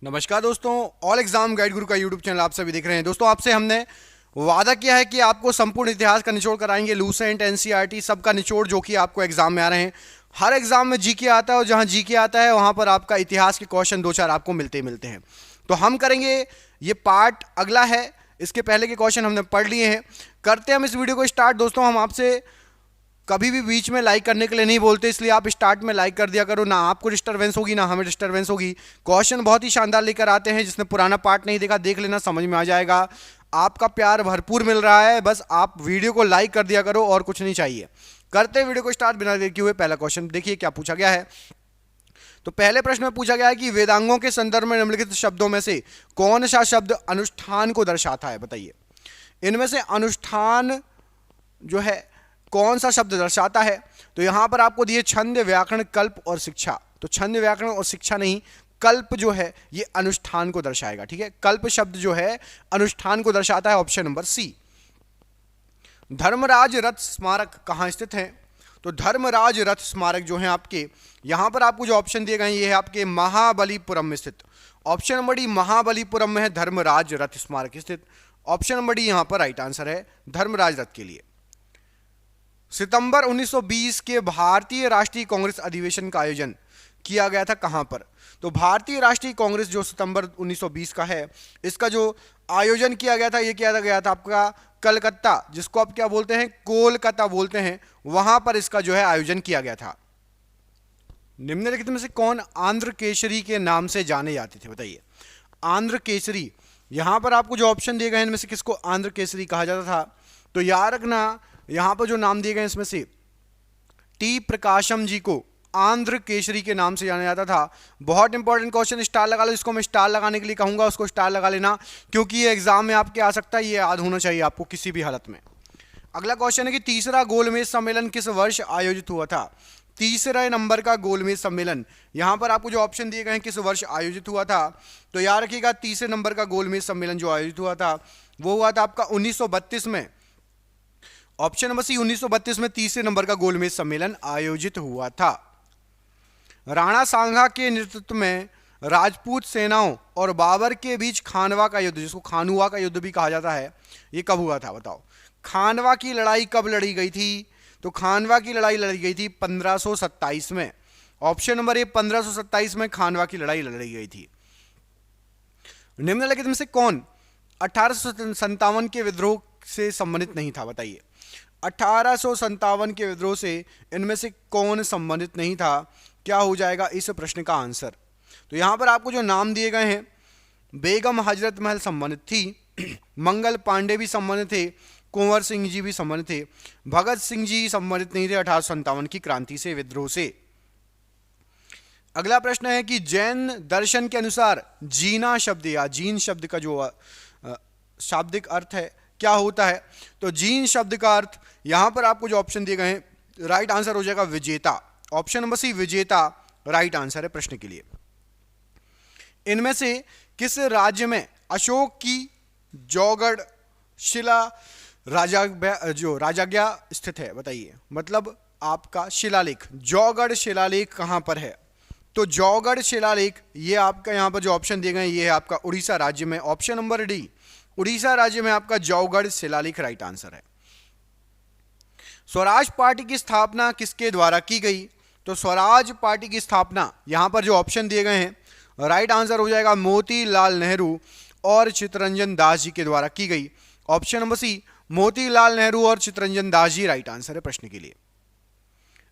नमस्कार दोस्तों, all exam guide गुरु का यूट्यूब चैनल आप सभी देख रहे हैं। दोस्तों, आपसे हमने वादा किया है कि आपको संपूर्ण इतिहास का निचोड़ कराएंगे, लूसेंट एनसीईआरटी सबका निचोड़ जो कि आपको एग्जाम में आ रहे हैं। हर एग्जाम में जीके आता है और जहां जीके आता है वहां पर आपका इतिहास के क्वेश्चन दो चार आपको मिलते ही मिलते हैं। तो हम करेंगे, ये पार्ट अगला है, इसके पहले के क्वेश्चन हमने पढ़ लिए हैं। करते हैं हम इस वीडियो को स्टार्ट। दोस्तों, हम आपसे कभी भी बीच में लाइक करने के लिए नहीं बोलते, इसलिए आप स्टार्ट में लाइक कर दिया करो, ना आपको डिस्टरबेंस होगी ना हमें डिस्टरबेंस होगी। क्वेश्चन बहुत ही शानदार लेकर आते हैं, जिसने पुराना पार्ट नहीं देखा देख लेना, समझ में आ जाएगा। आपका प्यार भरपूर मिल रहा है, बस आप वीडियो को लाइक कर दिया करो और कुछ नहीं चाहिए। करते हैं वीडियो को स्टार्ट बिना देर किए हुए। पहला क्वेश्चन देखिए क्या पूछा गया है। तो पहले प्रश्न में पूछा गया है कि वेदांगों के संदर्भ में निम्नलिखित शब्दों में से कौन सा शब्द अनुष्ठान को दर्शाता है, बताइए। इनमें से अनुष्ठान जो है कौन सा शब्द दर्शाता है। तो यहां पर आपको दिए छंद, व्याकरण, कल्प और शिक्षा। तो छंद, व्याकरण और शिक्षा नहीं, कल्प जो है ये अनुष्ठान को दर्शाएगा। ठीक है, कल्प शब्द जो है अनुष्ठान को दर्शाता है। ऑप्शन नंबर सी। धर्मराज रथ स्मारक कहां स्थित है। तो धर्मराज रथ स्मारक जो है आपके, यहां पर आपको जो ऑप्शन दिए गए ये है आपके महाबलीपुरम में स्थित। ऑप्शन नंबर डी महाबलीपुरम में है धर्मराज रथ स्मारक स्थित। ऑप्शन नंबर डी यहां पर राइट आंसर है धर्मराज रथ के लिए। सितंबर 1920 के भारतीय राष्ट्रीय कांग्रेस अधिवेशन का आयोजन किया गया था कहां पर। तो भारतीय राष्ट्रीय कांग्रेस जो सितंबर 1920 का है, इसका जो आयोजन किया गया था, ये किया गया था आपका कलकत्ता, जिसको आप क्या बोलते हैं, कोलकाता बोलते हैं, वहां पर इसका जो है आयोजन किया गया था। निम्नलिखित में से कौन आंध्र केसरी के नाम से जाने जाते थे, बताइए। आंध्र केसरी, यहां पर आपको जो ऑप्शन दिए गए हैं इनमें से किसको आंध्र केसरी कहा जाता था। तो याद रखना, यहां पर जो नाम दिए गए इसमें से टी प्रकाशम जी को आंध्र केसरी के नाम से जाना जाता था। बहुत इंपॉर्टेंट क्वेश्चन, स्टार लगा लो, इसको मैं स्टार लगाने के लिए कहूंगा, उसको स्टार लगा लेना, क्योंकि ये एग्जाम में आपके आ सकता है, ये याद होना चाहिए आपको किसी भी हालत में। अगला क्वेश्चन है कि तीसरा गोलमेज सम्मेलन किस वर्ष आयोजित हुआ था। तीसरे नंबर का गोलमेज सम्मेलन, यहां पर आपको जो ऑप्शन दिए गए हैं किस वर्ष आयोजित हुआ था। तो याद रखिएगा, तीसरे नंबर का गोलमेज सम्मेलन जो आयोजित हुआ था वो हुआ था आपका 1932 में। ऑप्शन नंबर सी, 1932 में तीसरे नंबर का गोलमेज सम्मेलन आयोजित हुआ था। राणा सांगा के नेतृत्व में राजपूत सेनाओं और बाबर के बीच खानवा का युद्ध, जिसको खानुआ का युद्ध भी कहा जाता है, ये कब हुआ था, बताओ। खानवा की लड़ाई कब लड़ी गई थी। तो खानवा की लड़ाई लड़ी गई थी 1527 में। ऑप्शन नंबर ए, 1527 में खानवा की लड़ाई लड़ी गई थी। निम्नलिखित में से कौन 1857 के विद्रोह से संबंधित नहीं था, बताइए। 1857 के विद्रोह से इनमें से कौन संबंधित नहीं था, क्या हो जाएगा इस प्रश्न का आंसर। तो यहां पर आपको जो नाम दिए गए हैं, बेगम हजरत महल संबंधित थी, मंगल पांडे भी संबंधित थे, कुंवर सिंह जी भी संबंधित थे, भगत सिंह जी संबंधित नहीं थे 1857 की क्रांति से, विद्रोह से। अगला प्रश्न है कि जैन दर्शन के अनुसार जीना शब्द या जीन शब्द का जो शाब्दिक अर्थ है क्या होता है। तो जीन शब्द का अर्थ यहां पर आपको जो ऑप्शन दिए गए हैं, राइट आंसर हो जाएगा विजेता। ऑप्शन नंबर सी, विजेता राइट आंसर है प्रश्न के लिए। इनमें से किस राज्य में अशोक की जौगढ़ शिला राजाज्ञा स्थित है, बताइए। मतलब आपका शिलालेख, जौगढ़ शिलालेख कहां पर है। तो जौगढ़ शिलालेख ये आपका यहां पर जो ऑप्शन दिए गए ये है आपका उड़ीसा राज्य में। ऑप्शन नंबर डी, उड़ीसा राज्य में आपका जौगढ़ शिलालेख राइट आंसर है। स्वराज पार्टी की स्थापना किसके द्वारा की गई। तो स्वराज पार्टी की स्थापना यहां पर जो ऑप्शन दिए गए हैं राइट आंसर हो जाएगा मोतीलाल नेहरू और चित्तरंजन दास जी के द्वारा की गई। Option number C, Motilal Nehru और चित्तरंजन दास जी राइट आंसर है प्रश्न के लिए।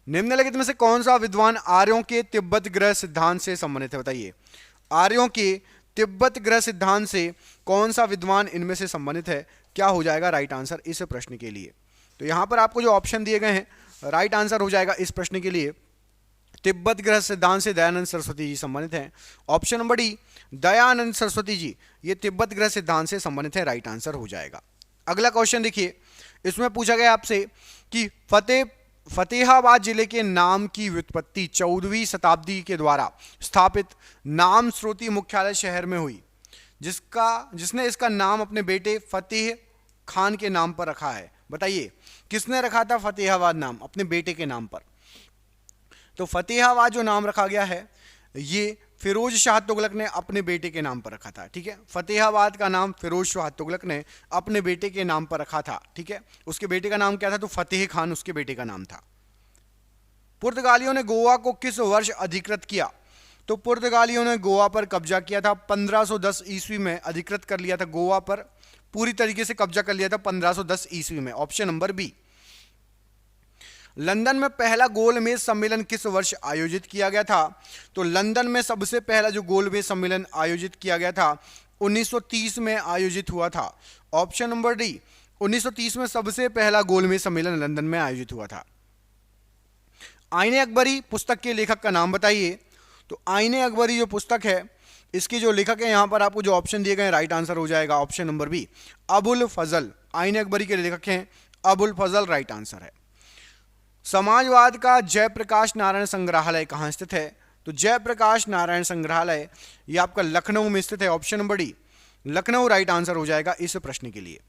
निम्नलिखित में से कौन सा विद्वान आर्यों के तिब्बत ग्रह सिद्धांत से संबंधित है, बताइए। आर्यों के तिब्बत ग्रह सिद्धांत से कौन सा विद्वान इनमें से संबंधित है, क्या हो जाएगा राइट आंसर इस प्रश्न के लिए। तो यहां पर आपको जो ऑप्शन दिए गए हैं राइट आंसर हो जाएगा इस प्रश्न के लिए, तिब्बत ग्रह सिद्धांत से दयानंद सरस्वती जी संबंधित हैं। Option number D, Dayanand Saraswati ji ये तिब्बत ग्रह सिद्धांत से संबंधित है, राइट आंसर हो जाएगा। अगला क्वेश्चन देखिए, इसमें पूछा गया आपसे कि फतेहाबाद जिले के नाम की व्युत्पत्ति 14वीं शताब्दी के द्वारा स्थापित नाम स्रोती मुख्यालय शहर में हुई, जिसने इसका नाम अपने बेटे फतेह खान के नाम पर रखा है, बताइए। किसने रखा था फतेहाबाद नाम अपने बेटे के नाम पर। तो फतेहाबाद जो नाम रखा गया है ये फिरोज शाह तुगलक ने अपने बेटे के नाम पर रखा था। ठीक है, फतेहाबाद का नाम फिरोज शाह तुगलक ने अपने बेटे के नाम पर रखा था। ठीक है, उसके बेटे का नाम क्या था? तो फतेह खान उसके बेटे का नाम था। पुर्तगालियों ने गोवा को किस वर्ष अधिकृत किया? तो पुर्तगालियों ने गोवा पर कब्जा किया था 1510 ईस्वी में, अधिकृत कर लिया था गोवा पर, पूरी तरीके से कब्जा कर लिया था 1510 ईस्वी में। Option number B. लंदन में पहला गोलमेज सम्मेलन किस वर्ष आयोजित किया गया था? तो लंदन में सबसे पहला जो गोलमेज सम्मेलन आयोजित किया गया था 1930 में आयोजित हुआ था। ऑप्शन नंबर डी, 1930 में सबसे पहला गोलमेज सम्मेलन लंदन में आयोजित हुआ था। आईने अकबरी पुस्तक के लेखक का नाम बताइए। तो आईने अकबरी जो पुस्तक है, इसके जो लेखक है, यहां पर आपको जो ऑप्शन दिए गए राइट आंसर हो जाएगा ऑप्शन नंबर बी, अबुल फजल। आईने अकबरी के लेखक हैं अबुल फजल, राइट आंसर है। समाजवाद का जयप्रकाश नारायण संग्रहालय कहाँ स्थित है? तो जयप्रकाश नारायण संग्रहालय ये आपका लखनऊ में स्थित है। Option number D, Lucknow right answer हो जाएगा इस प्रश्न के लिए।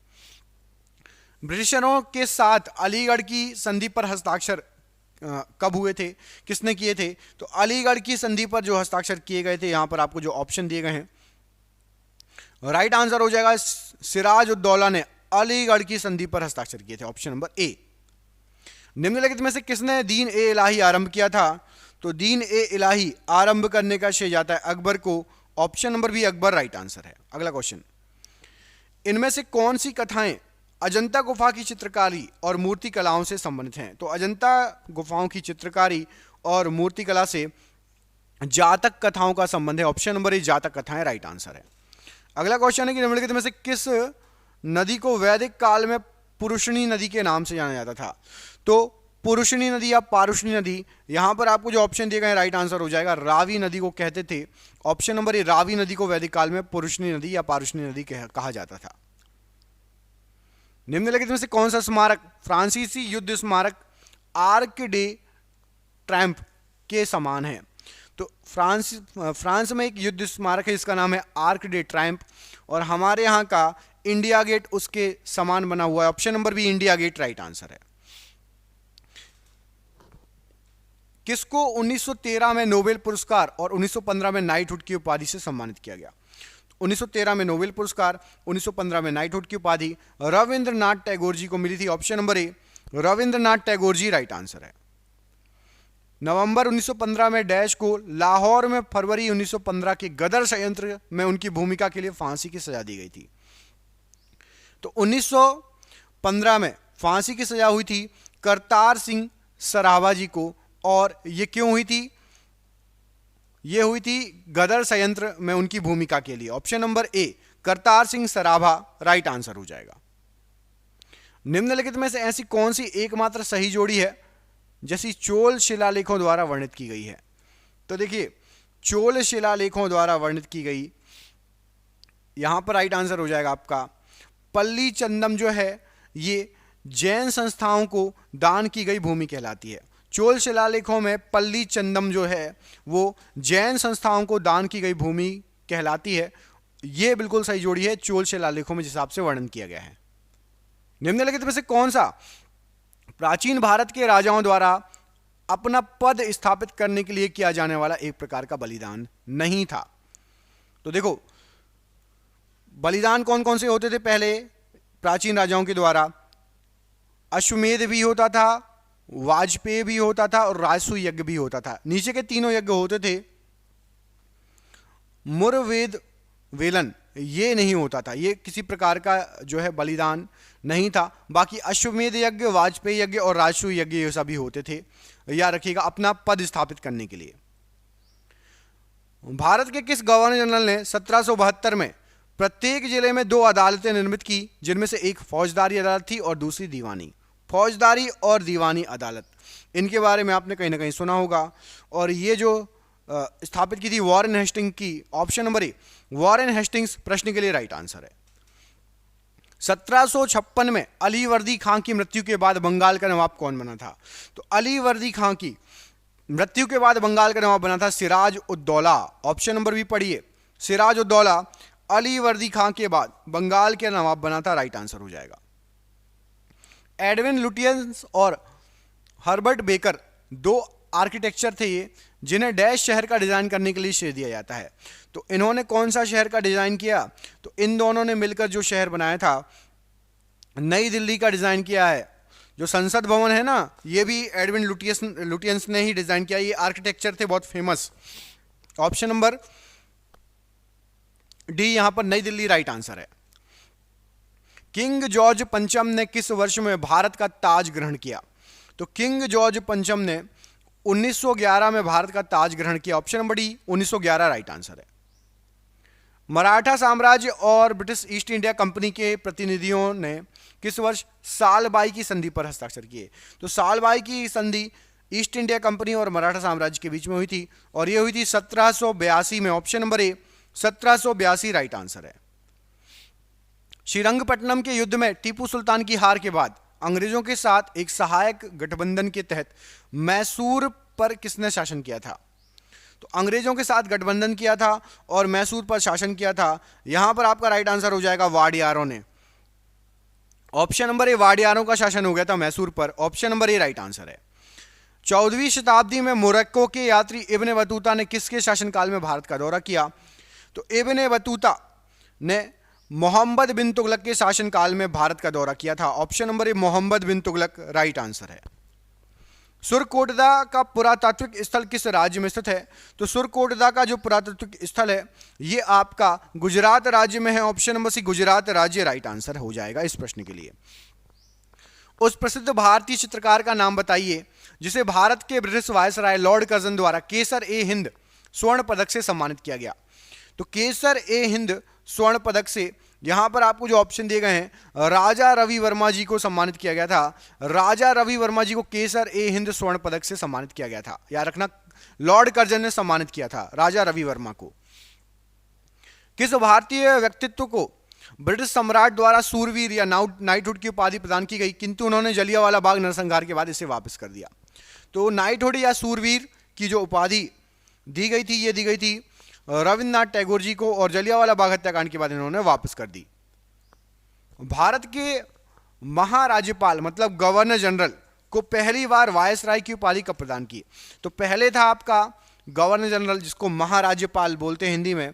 ब्रिटिशरों के साथ अलीगढ़ की संधि पर हस्ताक्षर कब हुए थे? किसने किए थे? तो अलीगढ़ की संधि पर जो हस्ताक्षर किए गए थे, यहां पर आपको जो ऑप्शन दिए गए हैं, राइट आंसर हो जाएगा सिराज उद दौला ने अलीगढ़ की संधि पर हस्ताक्षर किए थे। ऑप्शन नंबर ए। निम्नलिखित में से किसने दीन ए इलाही आरंभ किया था? तो दीन ए इलाही आरंभ करने का श्रेय जाता है अकबर को। Option number B, Akbar right answer है। अगला क्वेश्चन, इनमें से कौन सी कथाएं अजंता गुफा की चित्रकारी और मूर्ति कलाओं से संबंधित हैं? तो अजंता गुफाओं की चित्रकारी और मूर्ति कला से जातक कथाओं का संबंध है। ऑप्शन नंबर ए, जातक कथाएं राइट आंसर है। अगला क्वेश्चन है कि निम्नलिखित में से किस नदी को वैदिक काल में पुरुषनी नदी के नाम से जाना जाता था? तो पुरुषनी नदी या पारुषणी नदी, यहां पर आपको जो ऑप्शन दिए गए राइट आंसर हो जाएगा रावी नदी को कहते थे। ऑप्शन नंबर ए, रावी नदी को वैदिक काल में पुरुषनी नदी या पारुषणी नदी कहा जाता था। निम्नलिखित में से कौन सा स्मारक फ्रांसीसी युद्ध स्मारक आर्क डे ट्रायम्फ के समान है? तो फ्रांस में एक युद्ध स्मारक है, इसका नाम है आर्क डे ट्रायम्फ, और हमारे यहाँ का इंडिया गेट उसके समान बना हुआ है। Option number B, India Gate right answer है। किसको 1913 में नोबेल पुरस्कार और 1915 में नाइटहुड की उपाधि से सम्मानित किया गया? 1913 में नोबेल पुरस्कार, 1915 में नाइटहुड की उपाधि रविंद्रनाथ टैगोर जी को मिली थी। Option number A, Rabindranath Tagore ji right answer है। नवंबर 1915 में डैश को लाहौर में फरवरी 1915 के गदर षड्यंत्र में उनकी भूमिका के लिए फांसी की सजा दी गई थी। तो 1915 में फांसी की सजा हुई थी करतार सिंह सराभा जी को, और ये क्यों हुई थी? ये हुई थी गदर षड्यंत्र में उनकी भूमिका के लिए। ऑप्शन नंबर ए, करतार सिंह सराभा राइट आंसर हो जाएगा। निम्नलिखित में से ऐसी कौन सी एकमात्र सही जोड़ी है जैसी चोल शिलालेखों द्वारा वर्णित की गई है? तो देखिए, चोल शिलालेखों द्वारा वर्णित की गई, यहां पर राइट आंसर हो जाएगा आपका पल्ली चंदम जो है, ये जैन संस्थाओं को दान की गई भूमि कहलाती है। चोल शिलालेखों में पल्ली चंदम जो है वो जैन संस्थाओं को दान की गई भूमि कहलाती है। ये बिल्कुल सही जोड़ी है चोल शिलालेखों में जिस हिसाब से वर्णन किया गया है। निम्नलिखित में से कौन सा प्राचीन भारत के राजाओं द्वारा अपना पद स्थापित करने के लिए किया जाने वाला एक प्रकार का बलिदान नहीं था? तो देखो, बलिदान कौन कौन से होते थे पहले प्राचीन राजाओं के द्वारा? अश्वमेध भी होता था, वाजपेयी भी होता था, और राजसूय यज्ञ भी होता था। नीचे के तीनों यज्ञ होते थे। मुरवेद वेलन ये नहीं होता था, ये किसी प्रकार का जो है बलिदान नहीं था। बाकी अश्वमेध यज्ञ, वाजपेयी यज्ञ और राजसूय यज्ञ ये सभी होते थे, याद रखिएगा, अपना पद स्थापित करने के लिए। भारत के किस गवर्नर जनरल ने 1772 में प्रत्येक जिले में 2 अदालतें निर्मित की, जिनमें से एक फौजदारी अदालत थी और दूसरी दीवानी? फौजदारी और दीवानी अदालत, इनके बारे में आपने कहीं ना कहीं सुना होगा। और ये जो स्थापित की थी वॉरेन हेस्टिंग्स की। ऑप्शन नंबर ए, वॉरेन हेस्टिंग्स प्रश्न के लिए राइट आंसर है। 1756 में अली वर्दी खां की मृत्यु के बाद बंगाल का नवाब कौन बना था? तो अली वर्दी खां की मृत्यु के बाद बंगाल का नवाब बना था सिराज उद दौला। ऑप्शन नंबर भी पढ़िए, सिराज उद दौला अली वर्दी खां के बाद बंगाल के नवाब बना था, राइट आंसर हो जाएगा। एडविन लुटियंस और हर्बर्ट बेकर 2 आर्किटेक्चर थे ये, जिन्हें डैश शहर का डिज़ाइन करने के लिए श्रेय दिया जाता है। तो इन्होंने कौन सा शहर का डिज़ाइन किया? तो इन दोनों ने मिलकर जो शहर बनाया था, नई दिल्ली का डिज़ाइन किया है। जो संसद भवन है ना, ये भी एडविन लुटियंस ने ही डिज़ाइन किया। ये आर्किटेक्चर थे बहुत फेमस। ऑप्शन नंबर डी यहां पर नई दिल्ली राइट आंसर है। किंग जॉर्ज पंचम ने किस वर्ष में भारत का ताज ग्रहण किया? तो किंग जॉर्ज पंचम ने 1911 में भारत का ताज ग्रहण किया। Option number D 1911 right answer है। मराठा साम्राज्य और ब्रिटिश ईस्ट इंडिया कंपनी के प्रतिनिधियों ने किस वर्ष सालबाई की संधि पर हस्ताक्षर किए? तो सालबाई की संधि ईस्ट इंडिया कंपनी और मराठा साम्राज्य के बीच में हुई थी, और यह हुई थी 1782 में। ऑप्शन नंबर ए 1782 राइट आंसर है। श्रीरंगपट्टनम के युद्ध में टीपू सुल्तान की हार के बाद अंग्रेजों के साथ एक सहायक गठबंधन के तहत मैसूर पर किसने शासन किया था? तो अंग्रेजों के साथ गठबंधन किया था और मैसूर पर शासन किया था। यहां पर आपका राइट आंसर हो जाएगा वाडियारों ने। ऑप्शन नंबर ए वाडियारों का शासन हो गया था मैसूर पर। ऑप्शन नंबर ए राइट आंसर है। 14वीं शताब्दी में मोरक्को के यात्री इब्ने बतूता ने किसके शासनकाल में भारत का दौरा किया? तो इब्ने बतूता ने मोहम्मद बिन तुगलक के शासनकाल में भारत का दौरा किया था। Option number A Muhammad bin Tughlaq right answer है। सुरकोटदा का पुरातात्विक स्थल किस राज्य में स्थित है? तो सुरकोटदा का जो पुरातात्विक स्थल है ये आपका गुजरात राज्य में है। ऑप्शन नंबर सी गुजरात राज्य राइट आंसर हो जाएगा इस प्रश्न के लिए। उस प्रसिद्ध भारतीय चित्रकार का नाम बताइए जिसे भारत के ब्रिटिश वायसराय लॉर्ड कर्जन द्वारा केसर ए हिंद स्वर्ण पदक से सम्मानित किया गया। तो केसर ए हिंद स्वर्ण पदक से यहां पर आपको जो ऑप्शन दिए गए हैं, राजा रवि वर्मा जी को सम्मानित किया गया था। राजा रवि वर्मा जी को केसर ए हिंद स्वर्ण पदक से सम्मानित किया गया था। याद रखना, लॉर्ड कर्जन ने सम्मानित किया था राजा रवि वर्मा को। किस भारतीय व्यक्तित्व को ब्रिटिश सम्राट द्वारा सूरवीर या नाइटहुड की उपाधि प्रदान की गई, किंतु उन्होंने जलियांवाला बाग नरसंहार के बाद इसे वापस कर दिया? तो नाइटहुड या सूरवीर की जो उपाधि दी गई थी, ये दी गई थी रविन्द्रनाथ टैगोर जी को, और जलियांवाला बाग हत्याकांड के बाद इन्होंने वापस कर दी। भारत के महाराज्यपाल मतलब गवर्नर जनरल को पहली बार वायसराय की उपाधि कब प्रदान की? तो पहले था आपका गवर्नर जनरल, जिसको महाराज्यपाल बोलते हैं हिंदी में,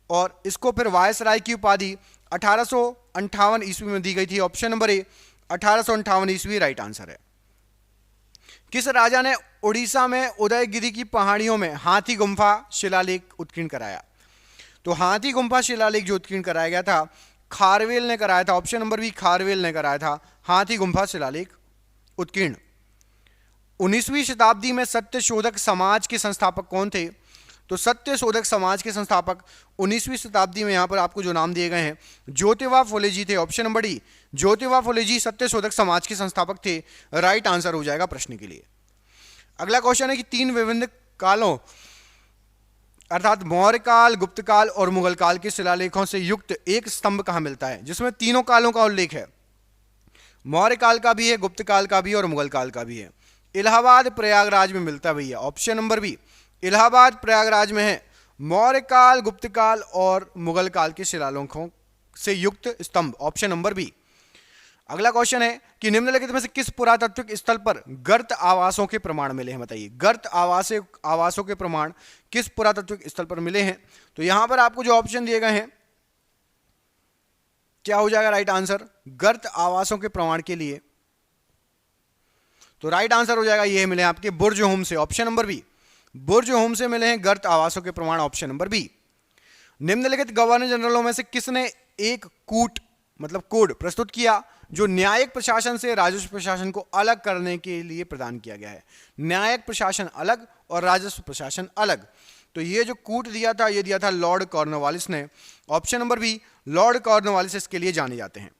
और इसको फिर वायसराय की उपाधि 1858 ईस्वी में दी गई थी। ऑप्शन नंबर ए 1858 ईस्वी राइट आंसर है। किस राजा ने उड़ीसा में उदयगिरि की पहाड़ियों में हाथी गुम्फा शिलालेख उत्कीर्ण कराया? तो हाथी गुम्फा शिलालेख जो उत्कीर्ण कराया गया था, खारवेल ने कराया था। ऑप्शन नंबर बी खारवेल ने कराया था हाथी गुम्फा शिलालेख उत्कीर्ण। 19वीं शताब्दी में सत्य शोधक समाज के संस्थापक कौन थे? तो सत्य शोधक समाज के संस्थापक 19वीं शताब्दी में यहां पर आपको जो नाम दिए गए हैं, ज्योतिबा फुले जी थे। Option number D Jyotiba Phule जी सत्य शोधक समाज के संस्थापक थे। राइट आंसर हो जाएगा प्रश्न के लिए। अगला क्वेश्चन है कि तीन विभिन्न कालों अर्थात मौर्य काल, गुप्त काल और मुगल काल के शिलालेखों से युक्त एक स्तंभ कहां मिलता है जिसमें तीनों कालों का उल्लेख है? मौर्य काल का भी है, गुप्त काल का भी और मुगल काल का भी है। इलाहाबाद प्रयागराज में मिलता है भैया। Option number B Allahabad Prayagraj में है मौर्य काल, गुप्त काल और मुगल काल के शिलालेखों से युक्त स्तंभ। Option number B. अगला क्वेश्चन है कि निम्नलिखित में से किस पुरातात्विक स्थल पर गर्त आवासों के प्रमाण मिले हैं? बताइए, गर्त आवासों के प्रमाण किस पुरातात्विक स्थल पर मिले हैं? तो यहां पर आपको जो ऑप्शन दिए गए हैं, क्या हो जाएगा राइट आंसर गर्त आवासों के प्रमाण के लिए? तो राइट आंसर हो जाएगा ये मिले आपके बुर्ज होम से। Option number B Burzahom से मिले हैं गर्त आवासों के प्रमाण। Option number B. निम्नलिखित गवर्नर जनरलों में से किसने एक कूट मतलब कोड प्रस्तुत किया जो न्यायिक प्रशासन से राजस्व प्रशासन को अलग करने के लिए प्रदान किया गया है? न्यायिक प्रशासन अलग और राजस्व प्रशासन अलग। तो ये जो कूट दिया था, ये दिया था लॉर्ड कॉर्नवालिस ने। Option number B Lord Cornwallis इसके लिए जाने जाते हैं।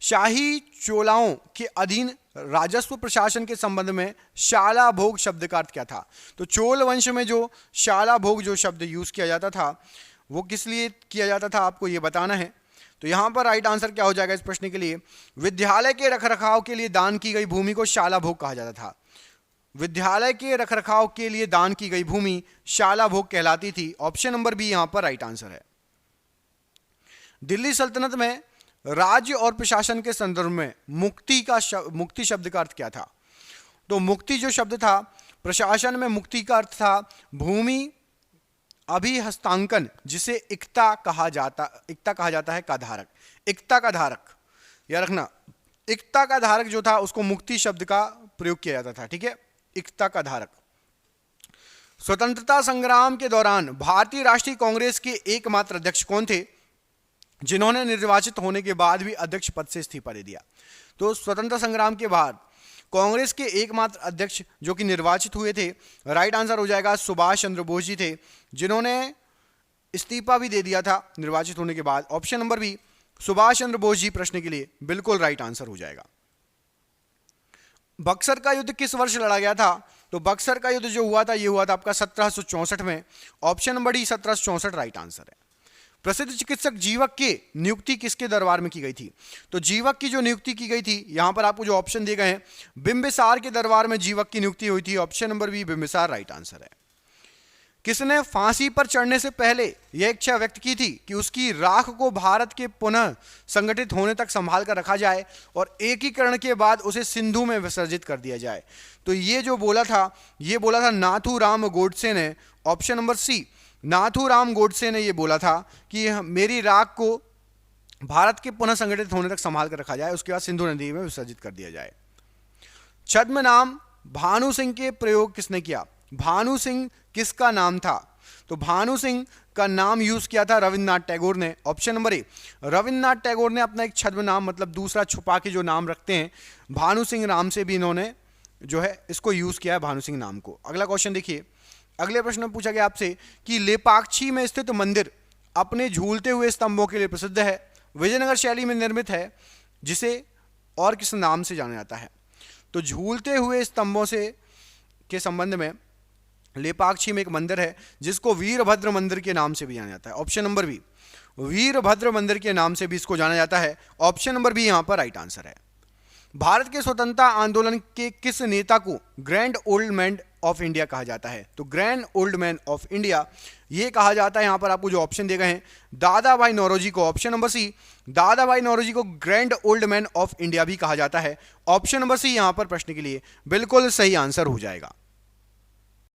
शाही चोलाओं के अधीन राजस्व प्रशासन के संबंध में शाला भोग शब्द का अर्थ क्या था? तो चोल वंश में जो शाला भोग जो शब्द यूज किया जाता था वो किस लिए किया जाता था, आपको ये बताना है। तो यहां पर राइट आंसर क्या हो जाएगा इस प्रश्न के लिए? विद्यालय के रखरखाव के लिए दान की गई भूमि को शाला भोग कहा जाता था। विद्यालय के रखरखाव के लिए दान की गई भूमि शाला भोग कहलाती थी। ऑप्शन नंबर बी यहां पर राइट आंसर है। दिल्ली सल्तनत में राज्य और प्रशासन के संदर्भ में मुक्ति शब्द का अर्थ क्या था? तो मुक्ति जो शब्द था, प्रशासन में मुक्ति का अर्थ था भूमि अभिहस्तांकन, जिसे इक्ता कहा जाता है का धारक, इक्ता का धारक, याद रखना, इक्ता का धारक जो था उसको मुक्ति शब्द का प्रयोग किया जाता था, ठीक है, इक्ता का धारक। स्वतंत्रता संग्राम के दौरान भारतीय राष्ट्रीय कांग्रेस के एकमात्र अध्यक्ष कौन थे जिन्होंने निर्वाचित होने के बाद भी अध्यक्ष पद से इस्तीफा दे दिया? तो स्वतंत्रता संग्राम के बाद कांग्रेस के एकमात्र अध्यक्ष जो कि निर्वाचित हुए थे, राइट आंसर हो जाएगा सुभाष चंद्र बोस जी थे, जिन्होंने इस्तीफा भी दे दिया था निर्वाचित होने के बाद। Option number B, Subhash Chandra Bose ji प्रश्न के लिए बिल्कुल राइट आंसर हो जाएगा। बक्सर का युद्ध किस वर्ष लड़ा गया था? तो बक्सर का युद्ध जो हुआ था, ये हुआ था आपका 1764 में। Option number D 1764 right answer है। प्रसिद्ध चिकित्सक जीवक की नियुक्ति किसके दरबार में की गई थी? तो जीवक की जो नियुक्ति की गई थी, यहां पर आपको जो ऑप्शन दिए गए हैं, बिंबिसार के दरबार में जीवक की नियुक्ति हुई थी। Option number B Bimbisara right answer है। किसने फांसी पर चढ़ने से पहले यह इच्छा व्यक्त की थी कि उसकी राख को भारत के पुनः संगठित होने तक संभाल कर रखा जाए और एकीकरण के बाद उसे सिंधु में विसर्जित कर दिया जाए? तो ये जो बोला था, ये बोला था नाथूराम गोडसे ने। Option number C, Nathuram Godse ने ये बोला था कि मेरी राख को भारत के पुनः संगठित होने तक संभाल कर रखा जाए, उसके बाद सिंधु नदी में विसर्जित कर दिया जाए। छद्म नाम भानु सिंह के प्रयोग किसने किया? भानु सिंह किसका नाम था? तो भानु सिंह का नाम यूज किया था रविन्द्रनाथ टैगोर ने। ऑप्शन नंबर ए, रविन्द्रनाथ टैगोर ने अपना एक छद्म नाम, मतलब दूसरा छुपा के जो नाम रखते हैं, भानु सिंह नाम से भी इन्होंने जो है इसको यूज किया है, भानु सिंह नाम को। अगला क्वेश्चन देखिए, अगले प्रश्न में पूछा गया आपसे कि लेपाक्षी में स्थित मंदिर अपने झूलते हुए स्तंभों के लिए प्रसिद्ध है, विजयनगर शैली में निर्मित है, जिसे और किस नाम से जाना जाता है? तो झूलते हुए स्तंभों से के संबंध में लेपाक्षी में एक मंदिर है जिसको वीरभद्र मंदिर के नाम से भी जाना जाता है। ऑप्शन नंबर बी, वीरभद्र मंदिर के नाम से भी इसको जाना जाता है। ऑप्शन नंबर बी यहां पर राइट आंसर है। भारत के स्वतंत्रता आंदोलन के किस नेता को grand old man of India कहा जाता है? तो grand old man of India ये कहा जाता है, यहां पर आपको जो ऑप्शन दिए गए हैं, दादा भाई नौरोजी को। ऑप्शन नंबर सी, दादा भाई नौरोजी को grand old man of India भी कहा जाता है। ऑप्शन नंबर सी यहां पर प्रश्न के लिए बिल्कुल सही आंसर हो जाएगा।